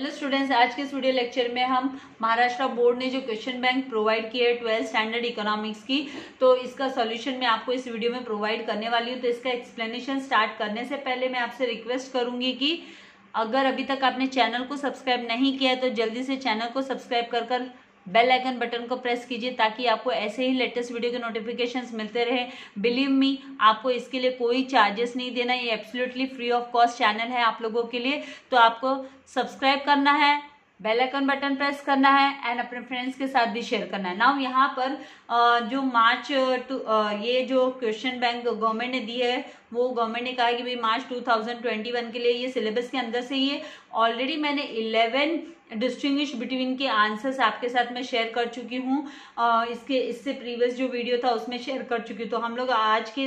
Hello students, आज के इस वीडियो लेक्चर में हम महाराष्ट्र बोर्ड ने जो क्वेश्चन बैंक प्रोवाइड किया है 12th स्टैंडर्ड इकोनॉमिक्स की, तो इसका सॉल्यूशन मैं आपको इस वीडियो में प्रोवाइड करने वाली हूँ। तो इसका एक्सप्लेनेशन स्टार्ट करने से पहले मैं आपसे रिक्वेस्ट करूंगी कि अगर अभी तक आपने चैनल को सब्सक्राइब नहीं किया है तो जल्दी से चैनल को सब्सक्राइब कर बेल आइकन बटन को प्रेस कीजिए ताकि आपको ऐसे ही लेटेस्ट वीडियो के नोटिफिकेशंस मिलते रहे। बिलीव मी, आपको इसके लिए कोई चार्जेस नहीं देना, ये absolutely free of cost channel है आप लोगों के लिए। तो आपको सब्सक्राइब करना है, बेल आइकन बटन प्रेस करना है एंड अपने फ्रेंड्स के साथ भी शेयर करना है। नाउ यहाँ पर जो मार्च ये जो क्वेश्चन बैंक गवर्नमेंट ने दी है, वो गवर्नमेंट ने कहा है कि भाई मार्च 2021 के लिए ये सिलेबस के अंदर से ये ऑलरेडी मैंने 11 डिस्टिंग्विश बिटवीन के आंसर्स आपके साथ में शेयर कर चुकी हूँ। इससे प्रीवियस जो वीडियो था उसमें शेयर कर चुकी हूँ। तो हम लोग आज के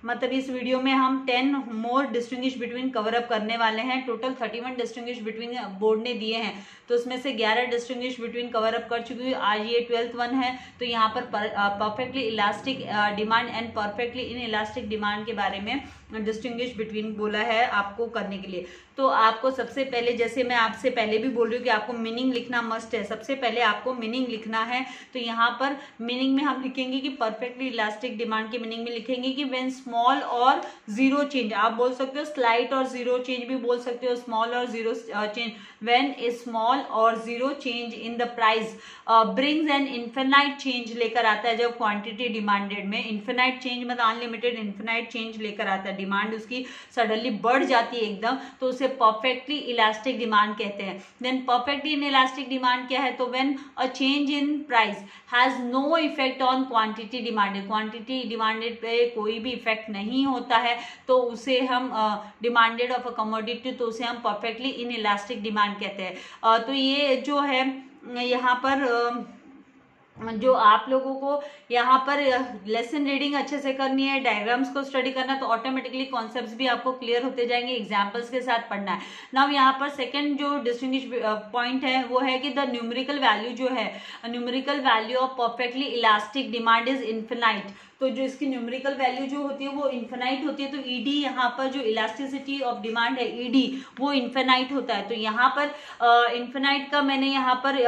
मतलब इस वीडियो में हम 10 मोर डिस्टिंग्विश बिटवीन कवर अप करने वाले हैं। टोटल 31 डिस्टिंग्विश बिटवीन बोर्ड ने दिए हैं, तो उसमें से 11 डिस्टिंग्विश बिटवीन कवर अप कर चुकी हूँ। आज ये 12th वन है। तो यहाँ पर perfectly elastic demand and perfectly inelastic demand के बारे में डिस्टिंग्विश बिटवीन बोला है आपको करने के लिए। तो आपको सबसे पहले, जैसे मैं आपसे पहले भी बोल रही हूँ कि आपको मीनिंग लिखना मस्ट है, सबसे पहले आपको मीनिंग लिखना है। तो यहाँ पर मीनिंग में हम लिखेंगे कि परफेक्टली इलास्टिक डिमांड के मीनिंग में लिखेंगे कि when small or zero change, आप बोल सकते हो स्लाइट और जीरो चेंज भी बोल सकते हो, small or zero change, when a small or zero change in the price brings an infinite change लेकर आता है। जब क्वांटिटी डिमांडेड में इन्फिनाइट चेंज मतलब अनलिमिटेड इन्फिनाइट चेंज लेकर आता है, डिमांड उसकी सडनली बढ़ जाती है एकदम, तो उसे परफेक्टली इलास्टिक डिमांड कहते हैं। Then perfectly inelastic demand क्या है? तो when a change in price has no effect on quantity demanded, quantity demanded पे कोई भी इफेक्ट नहीं होता है, तो उसे हम डिमांडेड ऑफ अ कमोडिटी, तो उसे हम परफेक्टली इन इलास्टिक डिमांड कहते हैं। तो ये जो है यहाँ पर जो आप लोगों को यहाँ पर लेसन रीडिंग अच्छे से करनी है, डायग्राम्स को स्टडी करना, तो ऑटोमेटिकली कॉन्सेप्ट्स भी आपको क्लियर होते जाएंगे, एग्जांपल्स के साथ पढ़ना है। नाउ यहाँ पर सेकंड जो डिस्टिंग्विश पॉइंट है वो है कि द न्यूमेरिकल वैल्यू जो है, numerical value of perfectly elastic demand is infinite. तो जो इसकी न्यूमेरिकल वैल्यू जो होती है वो इन्फिनाइट होती है। तो ईडी यहाँ पर जो इलास्टिसिटी ऑफ डिमांड है ईडी, वो इन्फिनाइट होता है। तो यहाँ पर इन्फिनाइट का मैंने यहाँ पर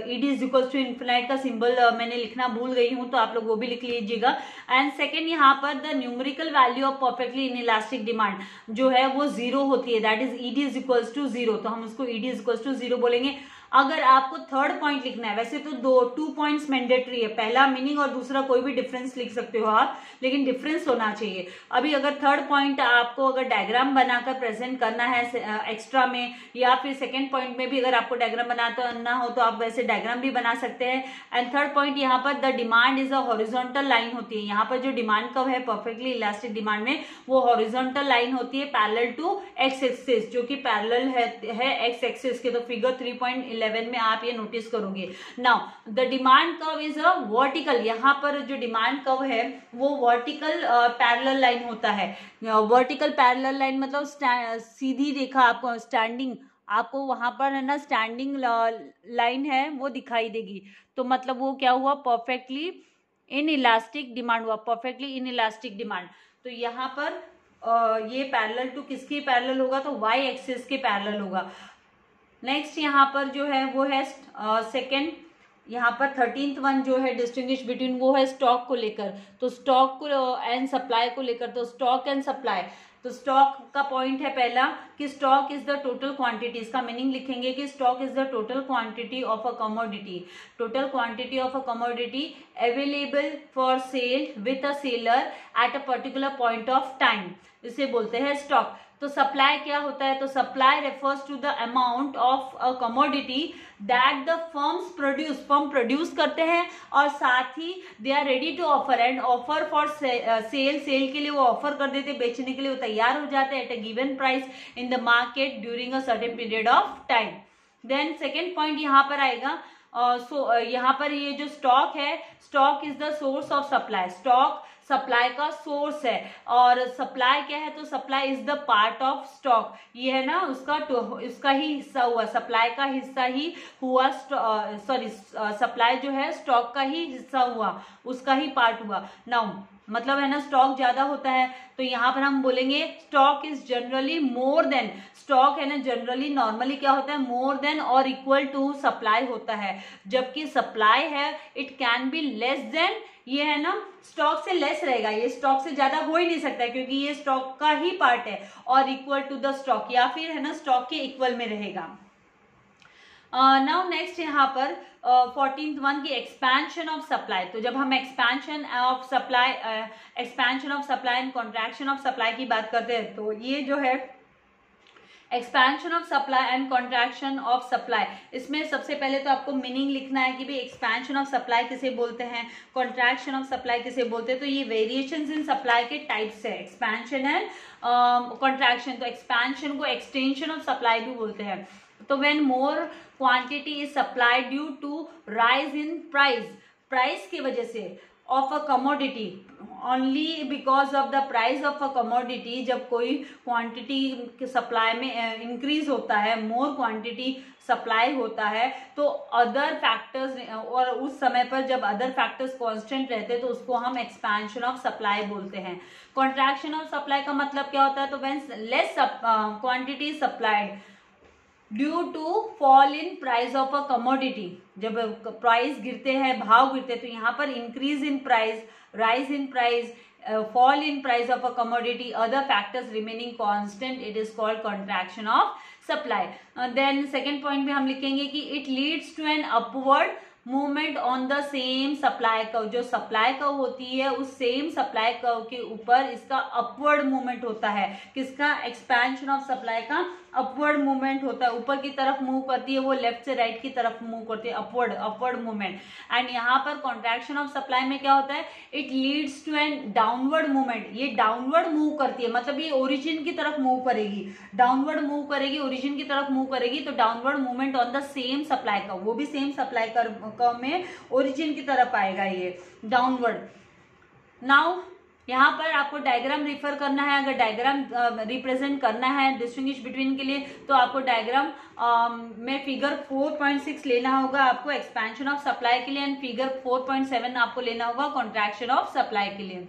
ED is equal to infinite का सिंबल मैंने लिखना भूल गई हूँ, तो आप लोग वो भी लिख लीजिएगा। एंड सेकेंड, यहाँ पर the numerical value of perfectly inelastic demand जो है वो जीरो होती है, that is ED is equal to zero. तो हम उसको ED is equal to zero बोलेंगे। अगर आपको थर्ड पॉइंट लिखना है, वैसे तो 2 पॉइंट्स मैंडेटरी है, पहला मीनिंग और दूसरा कोई भी डिफरेंस लिख सकते हो आप, लेकिन डिफरेंस होना चाहिए। अभी अगर थर्ड पॉइंट आपको अगर डायग्राम बनाकर प्रेजेंट करना है एक्स्ट्रा में, या फिर सेकंड पॉइंट में भी अगर आपको डायग्राम बनाना हो तो आप वैसे डायग्राम भी बना सकते हैं। एंड थर्ड पॉइंट, यहाँ पर the demand is a horizontal line होती है। यहाँ पर जो डिमांड कब है परफेक्टली इलास्टिक डिमांड में, वो हॉरिजॉन्टल लाइन होती है पैरेलल टू एक्स एक्सिस, जो कि पैरेलल है एक्स एक्सिस के। तो फिगर 3.11 में आप ये नोटिस करोगे। Now the demand curve is a vertical, यहाँ पर जो डिमांड कर्व है वो वर्टिकल पैरेलल लाइन होता है। वर्टिकल पैरेलल लाइन मतलब सीधी रेखा, आपको स्टैंडिंग, आपको वहां पर है ना स्टैंडिंग लाइन है वो दिखाई देगी। तो मतलब वो क्या हुआ? परफेक्टली इन इलास्टिक डिमांड हुआ, परफेक्टली इन इलास्टिक डिमांड। तो यहाँ पर ये पैरेलल टू किसके पैरेलल होगा? तो वाई एक्सिस के पैरेलल होगा। नेक्स्ट यहाँ पर जो है वो है सेकेंड, यहाँ पर 13th वन जो है डिस्टिंग्विश बिटवीन, वो है स्टॉक को लेकर। तो स्टॉक को एंड सप्लाई को लेकर, तो स्टॉक एंड सप्लाई। तो स्टॉक का पॉइंट है पहला कि stock is the total quantity, इसका मीनिंग लिखेंगे कि stock is the total quantity of a commodity, total quantity of a commodity available for sale with a seller at a particular point of time, इसे बोलते हैं stock. तो supply क्या होता है? तो supply refers to the amount of a commodity that the firms produce, firm produce करते हैं और साथ ही they are ready to offer and offer for sale, sale के लिए वो ऑफर कर देते, बेचने के लिए वो तैयार हो जाते हैं at a given price in the market during a certain period of time. Then second point यहाँ पर आएगा, यहाँ पर ये जो स्टॉक है, stock is the source of supply, stock supply का सोर्स है। और सप्लाई क्या है? तो supply is the part of stock, ये है ना उसका ही हिस्सा हुआ, सप्लाई का हिस्सा ही हुआ, सॉरी सप्लाई जो है स्टॉक का ही हिस्सा हुआ, उसका ही पार्ट हुआ। नाउ मतलब है ना स्टॉक ज्यादा होता है, तो यहाँ पर हम बोलेंगे stock is generally more than, stock है ना जनरली नॉर्मली क्या होता है, मोर देन और इक्वल टू सप्लाई होता है, जबकि सप्लाई है it can be less than, ये है ना स्टॉक से लेस रहेगा, ये स्टॉक से ज्यादा हो ही नहीं सकता है क्योंकि ये स्टॉक का ही पार्ट है, और इक्वल टू द स्टॉक, या फिर है ना स्टॉक के इक्वल में रहेगा। नाउ नेक्स्ट यहाँ पर 14th वन की एक्सपेंशन ऑफ सप्लाई। तो जब हम expansion of supply and contraction of supply की बात करते हैं, तो ये जो है expansion of supply and contraction of supply, इसमें सबसे पहले तो आपको मीनिंग लिखना है कि भाई एक्सपेंशन ऑफ सप्लाई किसे बोलते हैं, कॉन्ट्रैक्शन ऑफ सप्लाई किसे बोलते हैं। तो ये वेरिएशंस इन सप्लाई के टाइप्स है, एक्सपेंशन एंड कॉन्ट्रैक्शन। तो एक्सपेंशन को एक्सटेंशन ऑफ सप्लाई भी बोलते हैं। तो when more quantity is supply due to rise in price, price की वजह से of a commodity, only because of the price of a commodity, जब कोई क्वांटिटी सप्लाई में इंक्रीज होता है, मोर क्वांटिटी सप्लाई होता है, तो अदर फैक्टर्स, और उस समय पर जब अदर फैक्टर्स कांस्टेंट रहते हैं तो उसको हम एक्सपेंशन ऑफ सप्लाई बोलते हैं। कॉन्ट्रैक्शन ऑफ सप्लाई का मतलब क्या होता है, तो when less quantity supplied due to fall in price of a commodity, जब प्राइस गिरते हैं, भाव गिरते हैं, तो यहाँ पर increase in price, rise in price, fall in price of a commodity, other factors remaining constant, it is called contraction of supply. Then second point में हम लिखेंगे कि it leads to an upward movement on the same supply curve, जो supply curve होती है उस same supply curve के ऊपर इसका अपवर्ड मूवमेंट होता है। किसका, एक्सपेंशन ऑफ सप्लाई का अपवर्ड मूवमेंट होता है, ऊपर की तरफ मूव करती है, वो लेफ्ट से राइट की तरफ मूव करती है, अपवर्ड मूवमेंट। एंड यहाँ पर कॉन्ट्रैक्शन ऑफ सप्लाई में क्या होता है, it leads to an downward movement, ये डाउनवर्ड मूव करती है, मतलब ये ओरिजिन की तरफ मूव करेगी, डाउनवर्ड मूव करेगी, ओरिजिन की तरफ मूव करेगी, तो downward movement on the same supply curve, वो भी सेम सप्लाई कर्व में ओरिजिन की तरफ आएगा ये डाउनवर्ड। नाउ यहाँ पर आपको डायग्राम रिफर करना है, अगर डायग्राम रिप्रेजेंट करना है डिस्टिंग्विश बिटवीन के लिए, तो आपको डायग्राम में फिगर 4.6 लेना होगा आपको एक्सपेंशन ऑफ सप्लाई के लिए, एंड फिगर 4.7 आपको लेना होगा कॉन्ट्रैक्शन ऑफ सप्लाई के लिए।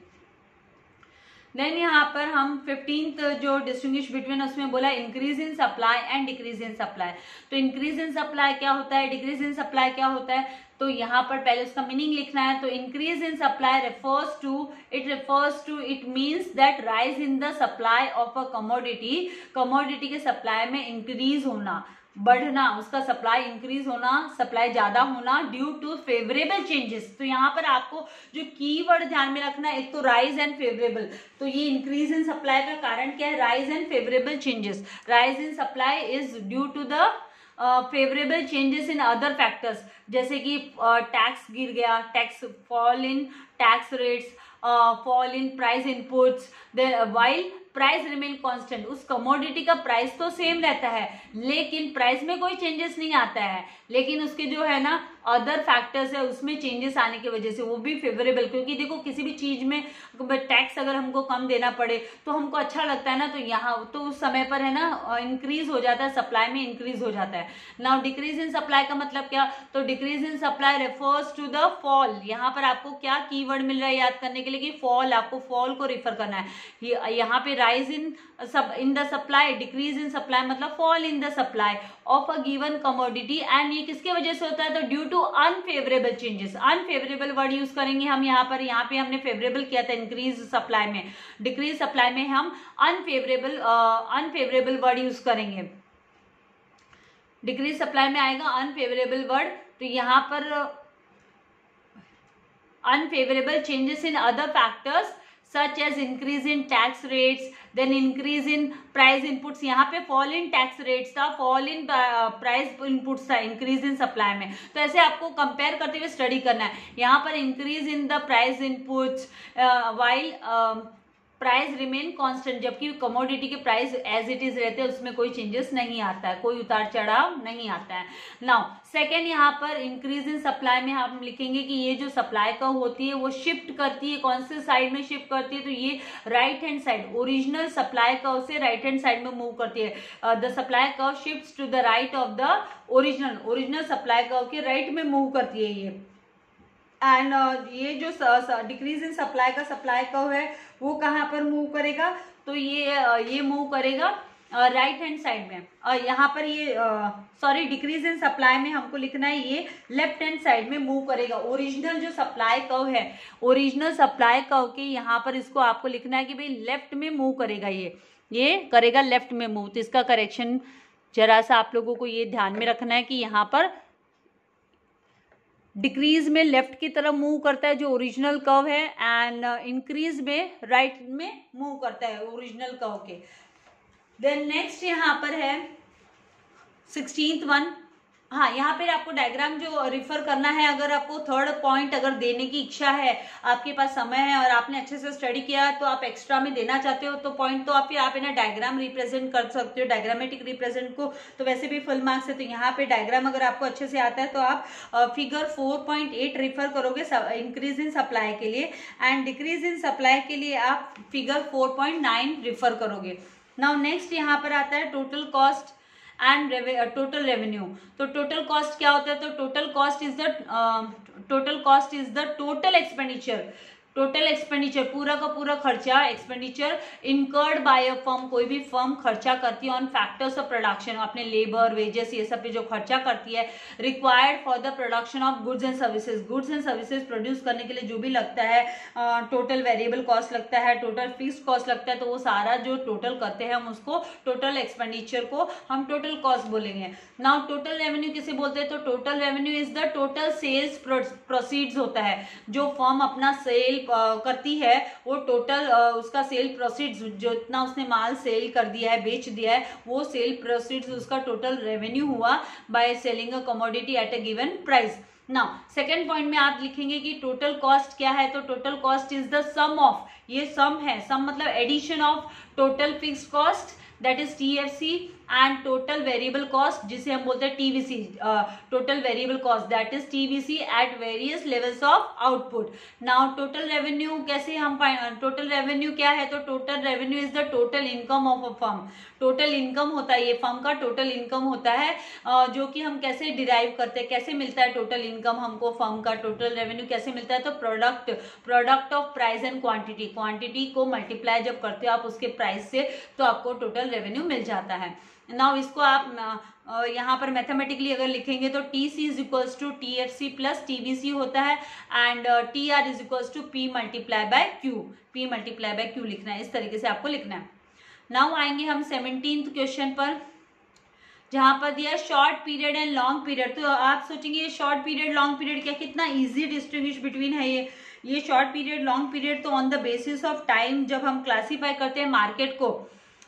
देन यहाँ पर हम 15th जो डिस्टिंग्विश बिटवीन उसमें बोला increase in supply and decrease in supply. तो इंक्रीज इन सप्लाई क्या होता है, डिक्रीज इन सप्लाई क्या होता है, तो यहाँ पर पहले उसका मीनिंग लिखना है। तो increase in supply refers to it means that rise in the supply of a commodity के सप्लाई में इंक्रीज होना, बढ़ना, उसका सप्लाई इंक्रीज होना, सप्लाई ज्यादा होना ड्यू टू फेवरेबल चेंजेस। तो यहाँ पर आपको जो कीवर्ड ध्यान में रखना है, एक तो राइज एंड फेवरेबल, तो ये इंक्रीज इन सप्लाई का कारण क्या है, rise and favourable changes. Rise in supply is due to the favourable changes in other factors, जैसे कि टैक्स गिर गया, tax fall in tax rates, fall in price inputs, while price remain constant, उस commodity का price तो same रहता है लेकिन प्राइस में कोई चेंजेस नहीं आता है, लेकिन उसके जो है ना अदर फैक्टर्स है उसमें चेंजेस आने की वजह से वो भी फेवरेबल, क्योंकि देखो किसी भी चीज में टैक्स अगर हमको कम देना पड़े तो हमको अच्छा लगता है ना, तो यहाँ तो उस समय पर है ना इंक्रीज हो जाता है, सप्लाई में इंक्रीज हो जाता है। नाउ डिक्रीज इन सप्लाई का मतलब क्या, तो decrease in supply refers to the fall, यहाँ पर आपको क्या कीवर्ड मिल रहा है याद करने के लिए कि फॉल, आपको फॉल को रिफर करना है। यहाँ पे rise in the supply, decrease in supply मतलब fall in the supply of a given commodity, and ये किसके वजह से होता है, तो due to unfavourable changes. Unfavourable word use करेंगे हम यहाँ पे हमने फेवरेबल किया था इंक्रीज सप्लाई में, डिक्रीज सप्लाई में हम अनफेवरेबल वर्ड यूज करेंगे, डिक्रीज सप्लाई में आएगा अनफेवरेबल वर्ड। तो यहाँ पर unfavourable changes in other factors such as increase in tax rates, then increase in price inputs, यहाँ पे fall in tax rates था, fall in price inputs था, increase in supply में। तो ऐसे आपको कंपेयर करते हुए स्टडी करना है। यहाँ पर increase in the price inputs while price remain constant, जबकि कमोडिटी के प्राइस एज इट इज रहते हैं, उसमें कोई चेंजेस नहीं आता है, कोई उतार चढ़ाव नहीं आता है। नाउ सेकेंड यहाँ पर इंक्रीज इन सप्लाई में हम लिखेंगे कि ये जो सप्लाई कर्व होती है वो शिफ्ट करती है, कौन से साइड में शिफ्ट करती है, तो ये right hand side, original supply curve से राइट हैंड साइड में मूव करती है। The supply curve shifts to the right of the original supply curve के राइट में मूव करती है ये। एंड ये जो डिक्रीज इन सप्लाई का सप्लाई कर्व है वो कहाँ पर मूव करेगा, तो ये मूव करेगा राइट हैंड साइड में। यहाँ पर ये सॉरी डिक्रीज इन सप्लाई में हमको लिखना है ये लेफ्ट हैंड साइड में मूव करेगा। ओरिजिनल जो सप्लाई कर्व है, ओरिजिनल सप्लाई कर्व के यहाँ पर इसको आपको लिखना है कि भाई लेफ्ट में मूव करेगा, ये करेगा लेफ्ट में मूव। तो इसका करेक्शन जरा सा आप लोगों को ये ध्यान में रखना है कि यहाँ पर डिक्रीज में लेफ्ट की तरफ मूव करता है जो ओरिजिनल कर्व है, एंड इंक्रीज में राइट में मूव करता है ओरिजिनल कर्व के। देन नेक्स्ट यहाँ पर है 16th वन। हाँ, यहाँ पर आपको डायग्राम जो रिफर करना है, अगर आपको थर्ड पॉइंट अगर देने की इच्छा है, आपके पास समय है और आपने अच्छे से स्टडी किया तो आप एक्स्ट्रा में देना चाहते हो तो पॉइंट, तो आप ना डायग्राम रिप्रेजेंट कर सकते हो, डायग्रामेटिक रिप्रेजेंट को तो वैसे भी फुल मार्क्स है। तो यहाँ पे डायग्राम अगर आपको अच्छे से आता है तो आप फिगर 4.8 रिफर करोगे इंक्रीज इन सप्लाई के लिए, एंड डिक्रीज इन सप्लाई के लिए आप फिगर 4.9 रिफर करोगे। नाउ नेक्स्ट यहाँ पर आता है total cost and total revenue. तो टोटल कॉस्ट क्या होता है, तो total cost is the total expenditure, total expenditure पूरा का पूरा खर्चा, expenditure incurred by a firm, कोई भी फर्म खर्चा करती है ऑन फैक्टर्स ऑफ प्रोडक्शन, अपने लेबर वेजेस ये सब पे जो खर्चा करती है, required for the production of goods and services, goods and services produce करने के लिए जो भी लगता है, टोटल वेरिएबल कॉस्ट लगता है, टोटल फिक्स्ड कॉस्ट लगता है, तो वो सारा जो टोटल करते हैं हम उसको टोटल एक्सपेंडिचर को हम टोटल कॉस्ट बोलेंगे। नाउ टोटल रेवेन्यू किसे बोलते हैं, तो total revenue is the total sales proceeds होता है, जो फर्म अपना सेल करती है वो टोटल उसका सेल प्रोसीड्स, जो इतना उसने माल सेल कर दिया है, बेच दिया है, वो सेल प्रोसीड्स उसका टोटल रेवेन्यू हुआ by selling a commodity at a given price. Now second point में आप लिखेंगे कि टोटल कॉस्ट क्या है, तो total cost is the sum of, ये सम है, सम मतलब addition of total fixed cost that is TFC and total variable cost जिसे हम बोलते हैं TVC, total variable cost that is TVC at various levels of output. Now total revenue कैसे हम total revenue क्या है, तो total revenue is the total income of a firm, total income होता है, ये फर्म का टोटल इनकम होता है, जो कि हम कैसे डिराइव करते हैं, कैसे मिलता है टोटल इनकम हमको, फर्म का टोटल रेवेन्यू कैसे मिलता है, तो product of price and quantity, quantity को मल्टीप्लाई जब करते हो आप उसके प्राइस से तो आपको टोटल रेवेन्यू मिल जाता है। नाउ इसको आप यहाँ पर मैथमेटिकली अगर लिखेंगे तो TC is equals to TFC plus TVC होता है, and TR is equals to P multiply by Q, P multiply by Q लिखना है, इस तरीके से आपको लिखना है। नाउ आएंगे हम 17th क्वेश्चन पर, जहां पर दिया short period and long period. तो आप सोचेंगे ये शॉर्ट पीरियड लॉन्ग पीरियड क्या, कितना इजी डिस्टिंग्विश बिटवीन है ये शॉर्ट पीरियड लॉन्ग पीरियड। तो on the basis of time जब हम क्लासीफाई करते हैं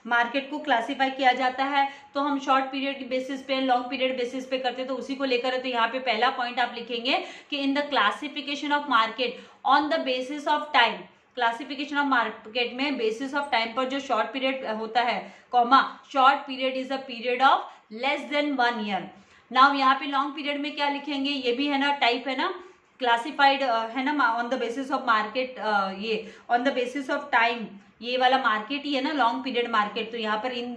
मार्केट को क्लासीफाई किया जाता है, तो हम शॉर्ट पीरियड बेसिस पे लॉन्ग पीरियड बेसिस पे करते हैं, तो उसी को लेकर है। तो यहाँ पे पहला पॉइंट आप लिखेंगे कि in the classification of market on the basis of time, classification of market में बेसिस ऑफ टाइम पर जो शॉर्ट पीरियड होता है, comma short period is a period of less than 1 year. Now यहाँ पे लॉन्ग पीरियड में क्या लिखेंगे, ये भी है ना टाइप है ना, क्लासिफाइड है ना on the basis of market, ये on the basis of time, ये वाला मार्केट ही है ना लॉन्ग पीरियड मार्केट। तो यहाँ पर in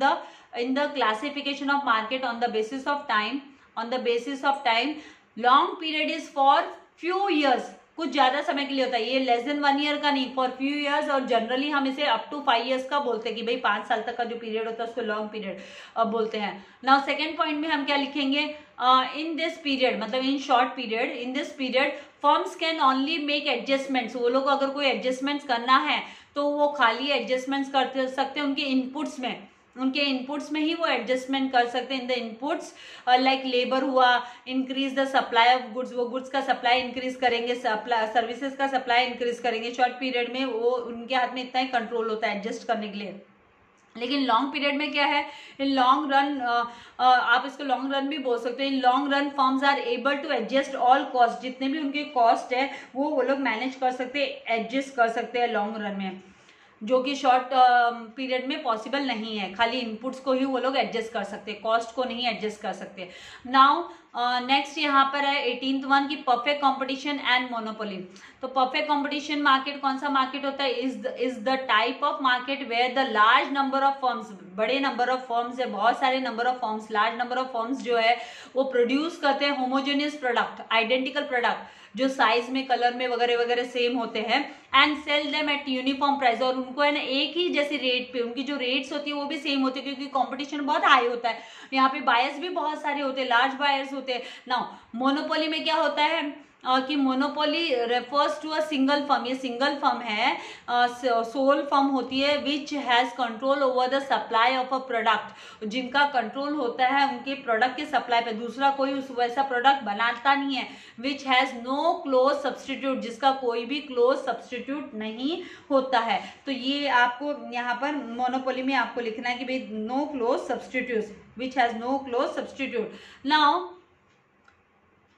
the classification of market on the basis of time, long period is for few years, कुछ ज्यादा समय के लिए होता है, ये लेस देन 1 ईयर का नहीं, फॉर फ्यू ईयर्स, और जनरली हम इसे अप टू 5 ईयर्स का बोलते हैं कि भाई 5 साल तक का जो पीरियड होता है उसको लॉन्ग पीरियड बोलते हैं। नाउ सेकेंड पॉइंट में हम क्या लिखेंगे, इन दिस पीरियड मतलब in short period, in this period firms can only make adjustments, वो लोग अगर कोई एडजस्टमेंट्स करना है तो वो खाली एडजस्टमेंट्स कर सकते हैं उनके इनपुट्स में ही वो एडजस्टमेंट कर सकते हैं। In the inputs like labour हुआ, increase the supply of goods, वो गुड्स का सप्लाई इंक्रीज करेंगे, सर्विसेज का सप्लाई इंक्रीज करेंगे। शॉर्ट पीरियड में वो उनके हाथ में इतना ही कंट्रोल होता है एडजस्ट करने के लिए। लेकिन लॉन्ग पीरियड में क्या है, इन लॉन्ग रन आप इसको लॉन्ग रन भी बोल सकते हैं, in long run firms are able to adjust all cost, जितने भी उनके कॉस्ट है वो लोग मैनेज कर सकते हैं, एडजस्ट कर सकते हैं लॉन्ग रन में। जो कि शॉर्ट पीरियड में पॉसिबल नहीं है। खाली इनपुट्स को ही वो लोग एडजस्ट कर सकते हैं, कॉस्ट को नहीं एडजस्ट कर सकते। नाउ नेक्स्ट यहाँ पर है 18th वन की परफेक्ट कंपटीशन एंड मोनोपोली। तो परफेक्ट कंपटीशन मार्केट कौन सा मार्केट होता है? Is the type of market where the large number of firms, बड़े नंबर ऑफ फर्म्स है, बहुत सारे number of firms, large number of firms जो है वो प्रोड्यूस करते हैं होमोजेनियस प्रोडक्ट, आइडेंटिकल प्रोडक्ट जो साइज में, कलर में वगैरह वगैरह सेम होते हैं, and sell them at uniform price, और उनको है ना एक ही जैसी रेट पे, उनकी जो रेट्स होती है वो भी सेम होती है क्योंकि कंपटीशन बहुत हाई होता है। यहाँ पे बायर्स भी बहुत सारे होते हैं, लार्ज बायर्स होते हैं। नाउ मोनोपोली में क्या होता है कि monopoly refers to a single firm, ये सिंगल फर्म है, सोल फर्म होती है, which has control over the supply of a product, जिनका कंट्रोल होता है उनके प्रोडक्ट के सप्लाई पे, दूसरा कोई उस वैसा प्रोडक्ट बनाता नहीं है। Which has no close substitute, जिसका कोई भी क्लोज सब्सटीट्यूट नहीं होता है। तो ये आपको यहाँ पर मोनोपोली में आपको लिखना है कि भाई no close substitute, which has no close substitute. Now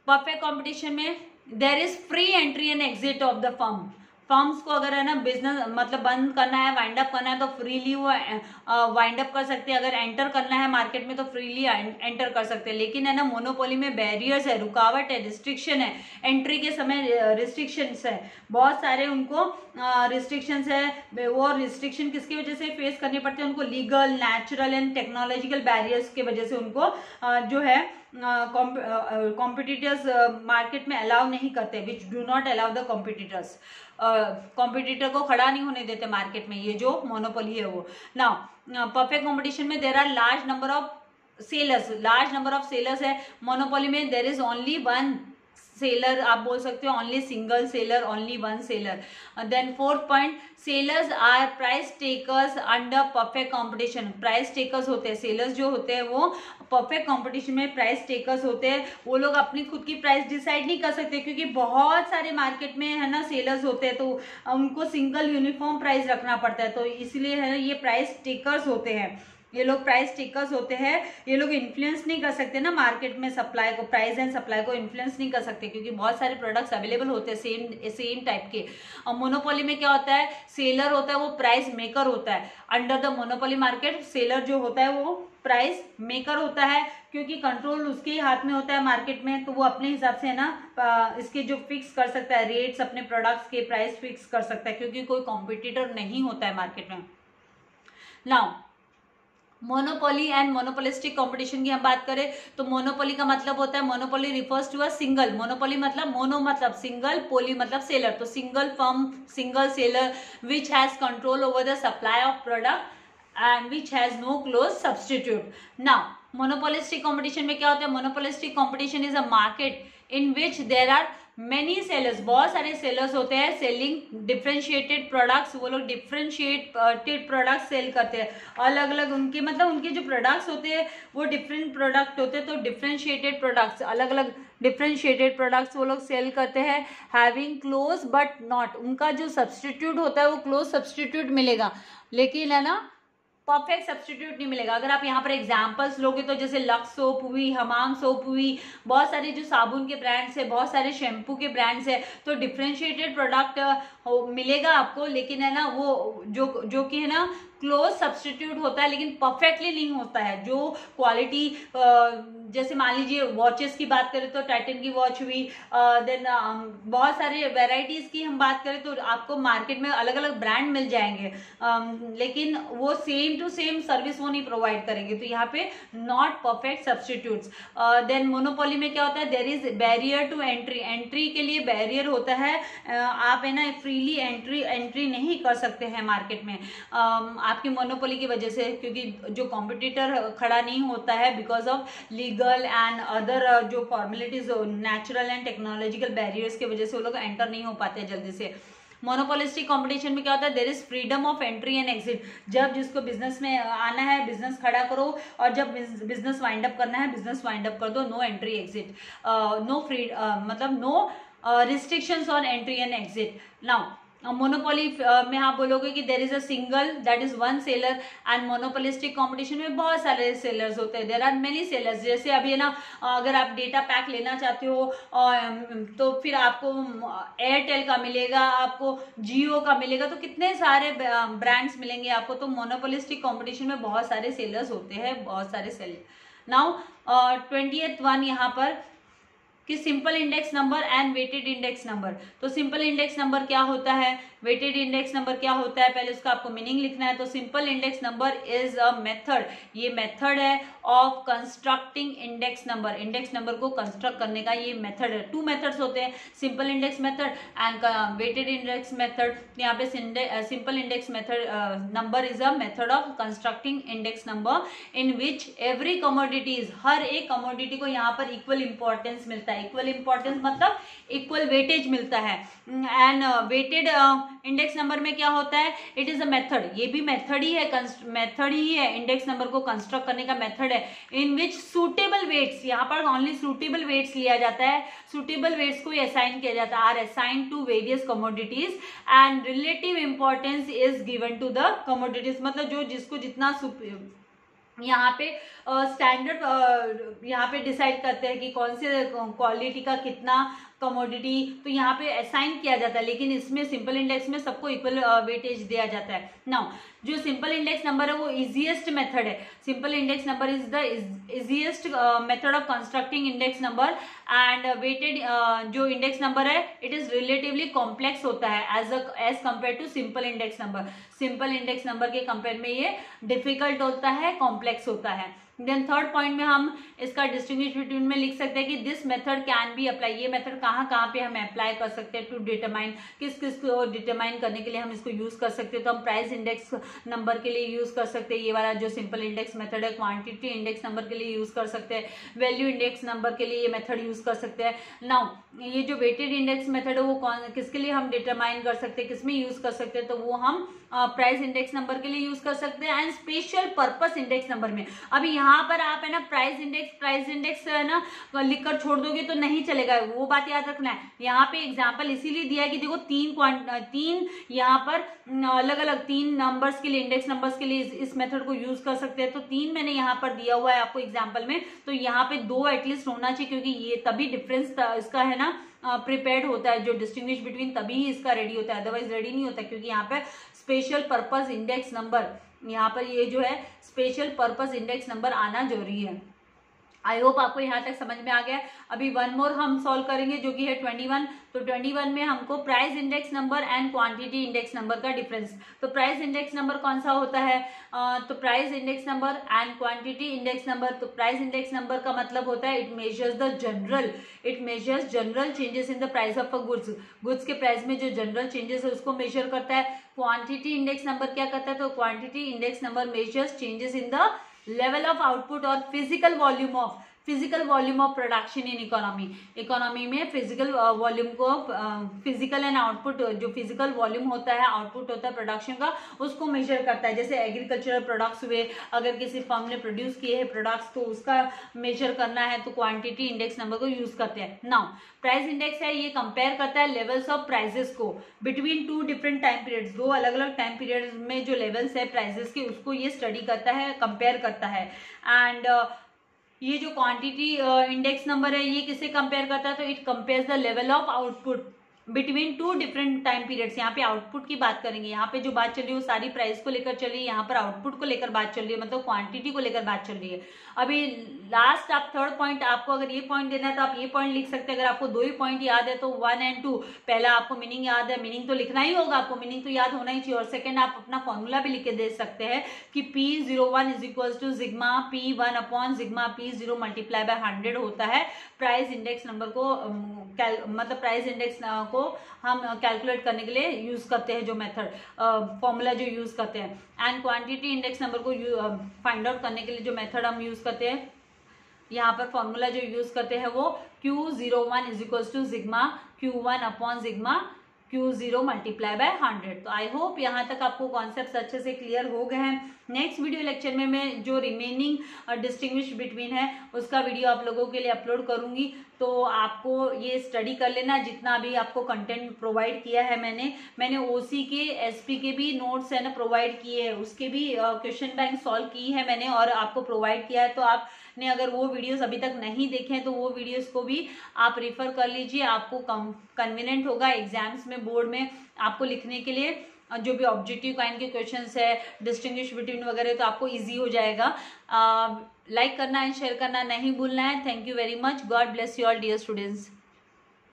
perfect competition में there is free entry and exit of the firm. Firms को अगर है ना बिजनेस मतलब बंद करना है, वाइंड अप करना है तो फ्रीली वो वाइंड अप कर सकते हैं, अगर एंटर करना है मार्केट में तो फ्रीली एंटर कर सकते हैं। लेकिन है ना मोनोपोली में बैरियर्स है, रुकावट है, रिस्ट्रिक्शन है, एंट्री के समय रिस्ट्रिक्शंस है, बहुत सारे उनको रिस्ट्रिक्शंस है। वो रिस्ट्रिक्शन किसकी वजह से फेस करने पड़ते हैं उनको? Legal, natural and technological barriers की वजह से उनको जो है कॉम्पिटिटर्स मार्केट में अलाउ नहीं करते, which do not allow the competitors, competitor को खड़ा नहीं होने देते मार्केट में, ये जो मोनोपोली है वो। नाउ परफेक्ट कॉम्पिटिशन में there are large number of sellers, large number of sellers है। मोनोपोली में there is only one seller, आप बोल सकते हो only single seller, only one seller. Then fourth point, sellers are price takers under perfect competition. Price takers होते हैं sellers जो होते हैं वो परफेक्ट कंपटीशन में प्राइस टेकर्स होते हैं। वो लोग अपनी खुद की प्राइस डिसाइड नहीं कर सकते क्योंकि बहुत सारे मार्केट में है ना सेलर्स होते हैं, तो उनको सिंगल यूनिफॉर्म प्राइस रखना पड़ता है, तो इसलिए है ना ये प्राइस टेकर्स होते हैं। ये लोग प्राइस टेकर्स होते हैं। ये लोग इन्फ्लुएंस नहीं कर सकते ना मार्केट में सप्लाई को, प्राइस एंड सप्लाई को इन्फ्लुएंस नहीं कर सकते क्योंकि बहुत सारे प्रोडक्ट्स अवेलेबल होते हैं सेम टाइप के। और मोनोपोली में क्या होता है, सेलर होता है वो प्राइस मेकर होता है। Under the monopoly market seller जो होता है वो प्राइस मेकर होता है क्योंकि कंट्रोल उसके हाथ में होता है मार्केट में, तो वो अपने हिसाब से है ना इसके जो फिक्स कर सकता है रेट्स, अपने प्रोडक्ट्स के प्राइस फिक्स कर सकता है क्योंकि कोई कॉम्पिटिटर नहीं होता है मार्केट में। Now monopoly and monopolistic competition की हम बात करें तो मोनोपोली का मतलब होता है, monopoly refers to a single, monopoly मतलब मोनो मतलब सिंगल, पोली मतलब सेलर, तो single firm, single seller which has control over the supply of product and which has no close substitute. Now monopolistic competition में क्या होता है, monopolistic competition is a market in which there are many sellers, बहुत सारे sellers होते हैं selling differentiated products, वो लोग डिफरेंशिएटेड प्रोडक्ट्स सेल करते हैं, अलग अलग उनके मतलब उनके जो प्रोडक्ट्स होते हैं वो डिफरेंट प्रोडक्ट होते हैं, तो डिफरेंशिएटेड प्रोडक्ट्स, अलग अलग डिफरेंशिएटेड प्रोडक्ट्स वो लोग सेल करते हैं। हैविंग क्लोज बट नॉट, उनका जो सब्सटीट्यूट होता है वो क्लोज सब्सटीट्यूट मिलेगा लेकिन है ना परफेक्ट सब्सटीट्यूट नहीं मिलेगा। अगर आप यहाँ पर एग्जांपल्स लोगे तो जैसे लक्स सोप हुई, हमाम सोप हुई, बहुत सारे जो साबुन के ब्रांड्स है, बहुत सारे शैम्पू के ब्रांड्स है, तो डिफरेंशिएटेड प्रोडक्ट मिलेगा आपको, लेकिन है ना वो जो कि है ना क्लोज सब्सटीट्यूट होता है लेकिन परफेक्टली नहीं होता है। जो क्वालिटी जैसे मान लीजिए वॉचेस की बात करें तो टाइटन की वॉच हुई, देन बहुत सारे वेराइटीज की हम बात करें तो आपको मार्केट में अलग अलग ब्रांड मिल जाएंगे, लेकिन वो सेम टू सेम सर्विस वो नहीं प्रोवाइड करेंगे, तो यहाँ पे not perfect substitutes. Then monopoly में क्या होता है, there is barrier to entry, entry के लिए बैरियर होता है, आप है ना फ्रीली एंट्री नहीं कर सकते हैं मार्केट में आपकी मोनोपोली की वजह से, क्योंकि जो कॉम्पिटिटर खड़ा नहीं होता है because of legal and other जो formalities, natural and technological barriers की वजह से वो लोग एंटर नहीं हो पाते जल्दी से। मोनोपोलिस्टिक कंपटीशन में क्या होता है, there is freedom of entry and exit, जब जिसको बिजनेस में आना है बिजनेस खड़ा करो और जब बिजनेस वाइंड अप करना है बिजनेस वाइंड अप कर दो, no entry exit, no free मतलब no restrictions on entry and exit. Now monopoly में आप बोलोगे कि there is a single that is one seller, and monopolistic competition में बहुत सारे सेलर्स होते हैं, देयर आर मेनी सेलर्स। जैसे अभी है ना, अगर आप डेटा पैक लेना चाहते हो तो फिर आपको एयरटेल का मिलेगा, आपको जियो का मिलेगा, तो कितने सारे ब्रांड्स मिलेंगे आपको। तो मोनोपोलिस्टिक कंपटीशन में बहुत सारे सेलर्स होते हैं, बहुत सारे सेलर। नाउ 20th वन यहाँ पर कि simple index number and weighted index number. तो सिंपल इंडेक्स नंबर क्या होता है, वेटेड इंडेक्स नंबर क्या होता है, पहले उसका आपको मीनिंग लिखना है। तो simple index number is a method, ये मेथड है of constructing index number, index number को कंस्ट्रक्ट करने का ये मेथड है। टू मेथड्स होते हैं, simple index method and weighted index method. यहाँ पे simple index method number is a method of constructing index number in which every commodities, हर एक कमोडिटी को यहाँ पर इक्वल इंपॉर्टेंस मिलता है। इक्वल इंपॉर्टेंस मतलब इक्वल वेटेज मिलता है। एंड वेटेड इंडेक्स नंबर में क्या होता है, इट इज अ मेथड, ये भी मेथड ही है, मेथड ही है, इंडेक्स नंबर को कंस्ट्रक्ट करने का मेथड है। इन विच सुटेबल वेट्स, यहाँ पर ओनली सुटेबल वेट्स लिया जाता है, सुटेबल वेट्स को असाइन किया जाता है, are assign to various commodities and relative importance is given to the commodities. मतलब जो जिसको जितना यहाँ पे स्टैंडर्ड यहाँ पे डिसाइड करते हैं कि कौन से क्वालिटी का कितना कमोडिटी, तो यहाँ पे असाइन किया जाता है। लेकिन इसमें सिंपल इंडेक्स में सबको इक्वल वेटेज दिया जाता है। नाउ जो सिंपल इंडेक्स नंबर है वो इजीएस्ट मेथड है, simple index number is the easiest method of constructing index number. And weighted जो इंडेक्स नंबर है इट इज रिलेटिवली कॉम्प्लेक्स होता है as compare to simple index number. Simple index number के compare में ये difficult होता है, कॉम्प्लेक्स होता है। देन थर्ड पॉइंट में हम इसका डिस्टिंग्विश बिटवीन में लिख सकते हैं कि this method can be apply, ये मेथड कहाँ कहाँ पे हम अप्लाई कर सकते हैं टू डिटरमाइन, किस किस को डिटरमाइन करने के लिए हम इसको यूज कर सकते हैं। तो हम प्राइस इंडेक्स नंबर के लिए यूज कर सकते हैं, ये वाला जो सिंपल इंडेक्स मेथड है। क्वांटिटी इंडेक्स नंबर के लिए यूज कर सकते हैं, वैल्यू इंडेक्स नंबर के लिए ये मेथड यूज कर सकते हैं। नाउ ये जो वेटेड इंडेक्स मेथड है वो किसके लिए हम डिटरमाइन कर सकते हैं, किसमें यूज कर सकते हैं, तो वो हम प्राइस इंडेक्स नंबर के लिए यूज कर सकते हैं and special purpose index number में। अभी यहाँ पर आप है ना प्राइस इंडेक्स है ना लिखकर छोड़ दोगे तो नहीं चलेगा, वो बात याद रखना है। यहाँ पे एग्जांपल इसीलिए दिया है कि देखो तीन यहाँ पर अलग अलग तीन नंबर्स के लिए, इंडेक्स नंबर्स के लिए इस मेथड को यूज कर सकते हैं। तो तीन मैंने यहाँ पर दिया हुआ है आपको एग्जाम्पल में, तो यहाँ पे दो एटलीस्ट होना चाहिए, क्योंकि ये तभी डिफरेंस इसका है ना प्रिपेयर्ड होता है, जो डिस्टिंग्विश बिटवीन, तभी ही इसका रेडी होता है, अदरवाइज रेडी नहीं होता। क्योंकि यहाँ पे स्पेशल पर्पस इंडेक्स नंबर, यहाँ पर ये जो है स्पेशल पर्पस इंडेक्स नंबर आना जरूरी है। आई होप आपको यहाँ तक समझ में आ गया। अभी वन मोर हम सॉल्व करेंगे जो कि है 21। तो 21 में हमको price index number and quantity index number का डिफरेंस। तो प्राइस इंडेक्स नंबर कौन सा होता है, तो price index number and quantity index number. तो प्राइस इंडेक्स नंबर का मतलब होता है it measures general changes in the price of a goods के प्राइस में जो जनरल चेंजेस है उसको मेजर करता है। क्वांटिटी इंडेक्स नंबर क्या करता है, तो quantity index number measures changes in the level of output or physical volume of production in economy में फिजिकल वॉल्यूम को, फिजिकल एंड आउटपुट, जो फिजिकल वॉल्यूम होता है, आउटपुट होता है प्रोडक्शन का, उसको मेजर करता है। जैसे एग्रीकल्चरल प्रोडक्ट्स हुए, अगर किसी फर्म ने प्रोड्यूस किए हैं प्रोडक्ट्स तो उसका मेजर करना है, तो क्वांटिटी इंडेक्स नंबर को यूज करते हैं। नाउ प्राइस इंडेक्स है ये कंपेयर करता है लेवल्स ऑफ प्राइसेस को between two different time periods, दो अलग अलग टाइम पीरियड में जो लेवल्स है प्राइसेस के उसको ये स्टडी करता है, कंपेयर करता है। एंड ये जो क्वांटिटी इंडेक्स नंबर है ये किससे कंपेयर करता है, तो it compares the level of output between two different time periods. यहाँ पे आउटपुट की बात करेंगे, यहाँ पे जो बात चल रही है वो सारी प्राइस को लेकर चल रही है, यहाँ पर आउटपुट को लेकर बात चल रही है, मतलब क्वांटिटी को लेकर बात चल रही है। अभी लास्ट आप थर्ड पॉइंट, आपको अगर ये पॉइंट देना है तो आप ये पॉइंट लिख सकते हैं। अगर आपको दो ही पॉइंट याद है तो 1 और 2, पहला आपको मीनिंग याद है, मीनिंग तो लिखना ही होगा, आपको मीनिंग तो याद होना ही चाहिए। और सेकंड आप अपना फॉर्मूला भी लिख के दे सकते हैं कि P01 is equal to sigma P1 upon sigma P0 multiply by 100 होता है प्राइस इंडेक्स नंबर को, मतलब प्राइस इंडेक्स को हम कैलकुलेट करने के लिए यूज करते हैं, जो मेथड फॉर्मूला जो यूज करते हैं। एंड क्वांटिटी इंडेक्स नंबर को फाइंड आउट करने के लिए जो मेथड हम यूज करते हैं, यहाँ पर फॉर्मूला जो यूज करते हैं वो Q01 is equal to sigma Q1 upon sigma Q0 multiply by 100। तो आई होप यहाँ तक आपको कॉन्सेप्ट अच्छे से क्लियर हो गए हैं। नेक्स्ट वीडियो लेक्चर में मैं जो रिमेनिंग डिस्टिंग्विश बिटवीन है उसका वीडियो आप लोगों के लिए अपलोड करूंगी, तो आपको ये स्टडी कर लेना। जितना भी आपको कंटेंट प्रोवाइड किया है मैंने ओसी के एसपी के भी नोट्स है ना प्रोवाइड किए हैं, उसके भी क्वेश्चन बैंक सॉल्व की है मैंने और आपको प्रोवाइड किया है। तो आपने अगर वो वीडियोस अभी तक नहीं देखे हैं तो वो वीडियोस को भी आप रेफर कर लीजिए, आपको कन्वीनियंट होगा एग्जाम्स में, बोर्ड में आपको लिखने के लिए। जो भी ऑब्जेक्टिव काइंड के क्वेश्चंस है, डिस्टिंग्विश बिटवीन वगैरह, तो आपको इजी हो जाएगा। लाइक करना एंड शेयर करना नहीं भूलना है। Thank you very much. God bless you all dear students.